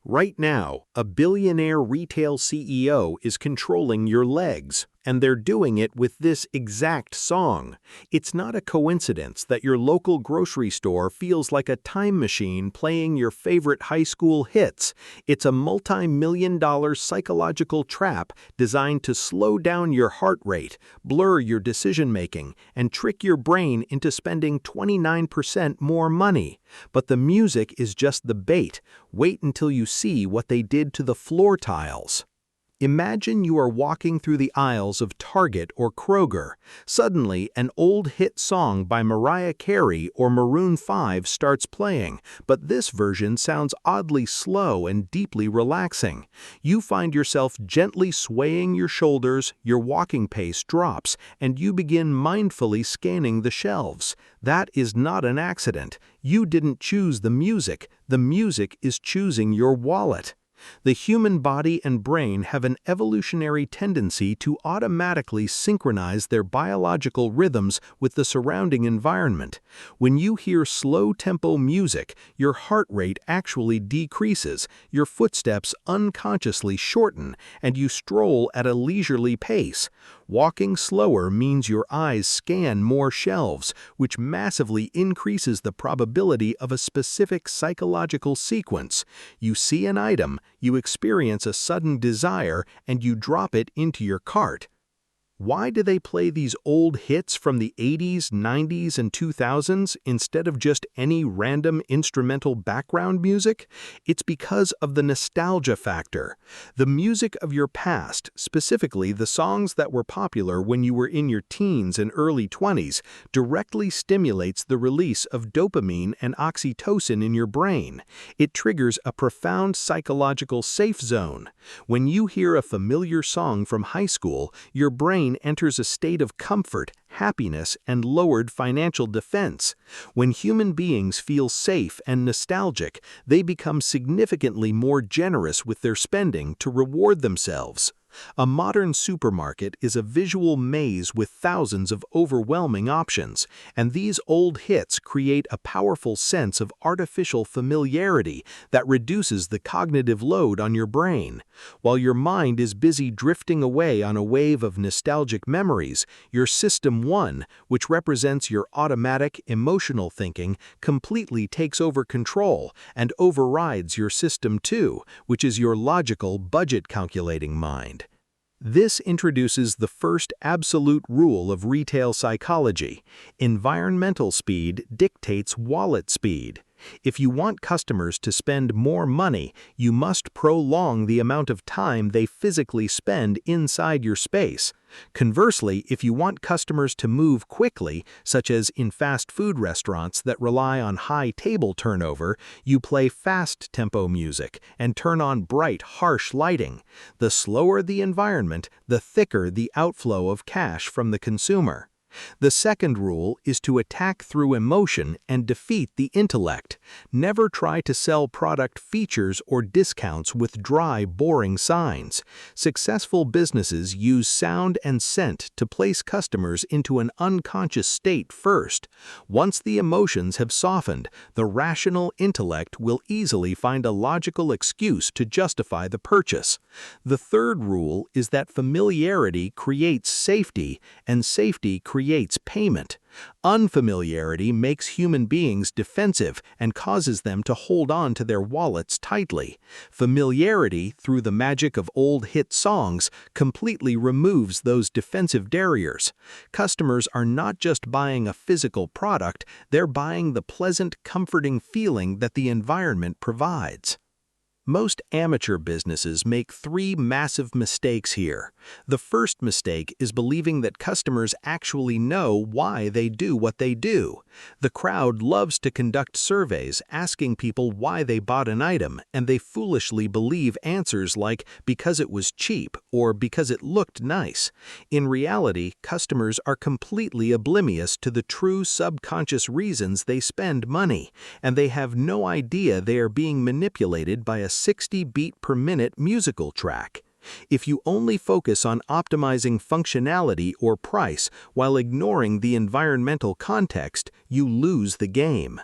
Right now, a billionaire retail CEO is controlling your legs, and they're doing it with this exact song. It's not a coincidence that your local grocery store feels like a time machine playing your favorite high school hits. It's a multi-million-dollar psychological trap designed to slow down your heart rate, blur your decision-making, and trick your brain into spending 29% more money. But the music is just the bait. Wait until you see what they did to the floor tiles. Imagine you are walking through the aisles of Target or Kroger. Suddenly, an old hit song by Mariah Carey or Maroon 5 starts playing, but this version sounds oddly slow and deeply relaxing. You find yourself gently swaying your shoulders, your walking pace drops, and you begin mindfully scanning the shelves. That is not an accident. You didn't choose the music is choosing your wallet. The human body and brain have an evolutionary tendency to automatically synchronize their biological rhythms with the surrounding environment. When you hear slow-tempo music, your heart rate actually decreases, your footsteps unconsciously shorten, and you stroll at a leisurely pace. Walking slower means your eyes scan more shelves, which massively increases the probability of a specific psychological sequence. You see an item, you experience a sudden desire, and you drop it into your cart. Why do they play these old hits from the 80s, 90s, and 2000s instead of just any random instrumental background music? It's because of the nostalgia factor. The music of your past, specifically the songs that were popular when you were in your teens and early 20s, directly stimulates the release of dopamine and oxytocin in your brain. It triggers a profound psychological safe zone. When you hear a familiar song from high school, your brain enters a state of comfort, happiness, and lowered financial defense. When human beings feel safe and nostalgic, they become significantly more generous with their spending to reward themselves. A modern supermarket is a visual maze with thousands of overwhelming options, and these old hits create a powerful sense of artificial familiarity that reduces the cognitive load on your brain. While your mind is busy drifting away on a wave of nostalgic memories, your System 1, which represents your automatic, emotional thinking, completely takes over control and overrides your System 2, which is your logical, budget-calculating mind. This introduces the first absolute rule of retail psychology. Environmental speed dictates wallet speed. If you want customers to spend more money, you must prolong the amount of time they physically spend inside your space. Conversely, if you want customers to move quickly, such as in fast food restaurants that rely on high table turnover, you play fast tempo music and turn on bright, harsh lighting. The slower the environment, the thicker the outflow of cash from the consumer. The second rule is to attack through emotion and defeat the intellect. Never try to sell product features or discounts with dry, boring signs. Successful businesses use sound and scent to place customers into an unconscious state first. Once the emotions have softened, the rational intellect will easily find a logical excuse to justify the purchase. The third rule is that familiarity creates safety, and safety creates payment. Unfamiliarity makes human beings defensive and causes them to hold on to their wallets tightly. Familiarity, through the magic of old hit songs, completely removes those defensive barriers. Customers are not just buying a physical product, they're buying the pleasant, comforting feeling that the environment provides. Most amateur businesses make three massive mistakes here. The first mistake is believing that customers actually know why they do what they do. The crowd loves to conduct surveys asking people why they bought an item, and they foolishly believe answers like because it was cheap or because it looked nice. In reality, customers are completely oblivious to the true subconscious reasons they spend money, and they have no idea they are being manipulated by a 60 beat per minute musical track. If you only focus on optimizing functionality or price while ignoring the environmental context, you lose the game.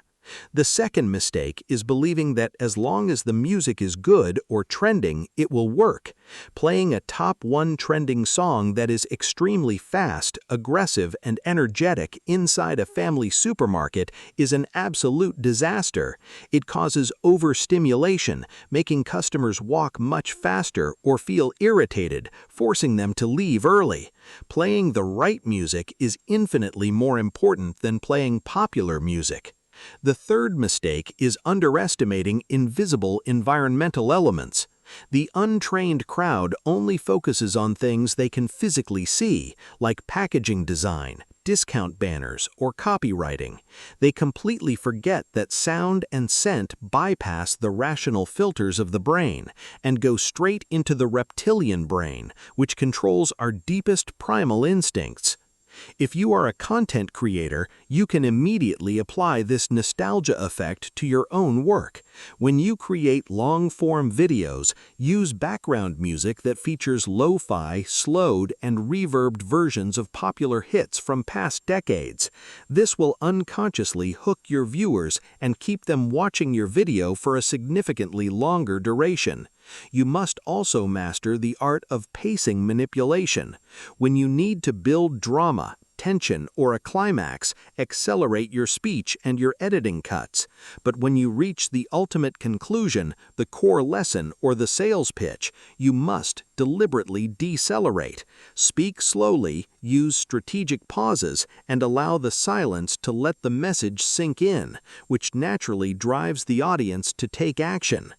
The second mistake is believing that as long as the music is good or trending, it will work. Playing a top 1 trending song that is extremely fast, aggressive, and energetic inside a family supermarket is an absolute disaster. It causes overstimulation, making customers walk much faster or feel irritated, forcing them to leave early. Playing the right music is infinitely more important than playing popular music. The third mistake is underestimating invisible environmental elements. The untrained crowd only focuses on things they can physically see, like packaging design, discount banners, or copywriting. They completely forget that sound and scent bypass the rational filters of the brain and go straight into the reptilian brain, which controls our deepest primal instincts. If you are a content creator, you can immediately apply this nostalgia effect to your own work. When you create long-form videos, use background music that features lo-fi, slowed, and reverbed versions of popular hits from past decades. This will unconsciously hook your viewers and keep them watching your video for a significantly longer duration. You must also master the art of pacing manipulation. When you need to build drama, tension, or a climax, accelerate your speech and your editing cuts. But when you reach the ultimate conclusion, the core lesson, or the sales pitch, you must deliberately decelerate. Speak slowly, use strategic pauses, and allow the silence to let the message sink in, which naturally drives the audience to take action.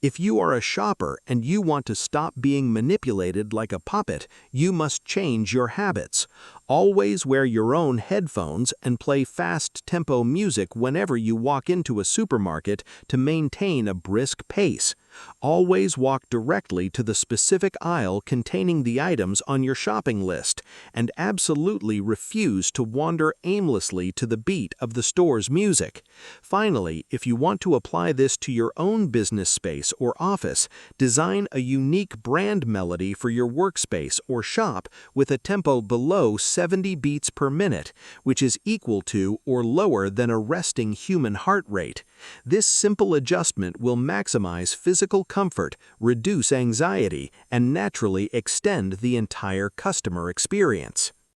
If you are a shopper and you want to stop being manipulated like a puppet, you must change your habits. Always wear your own headphones and play fast-tempo music whenever you walk into a supermarket to maintain a brisk pace. Always walk directly to the specific aisle containing the items on your shopping list, and absolutely refuse to wander aimlessly to the beat of the store's music. Finally, if you want to apply this to your own business space or office, design a unique brand melody for your workspace or shop with a tempo below 70 beats per minute, which is equal to or lower than a resting human heart rate. This simple adjustment will maximize physical comfort, reduce anxiety, and naturally extend the entire customer experience.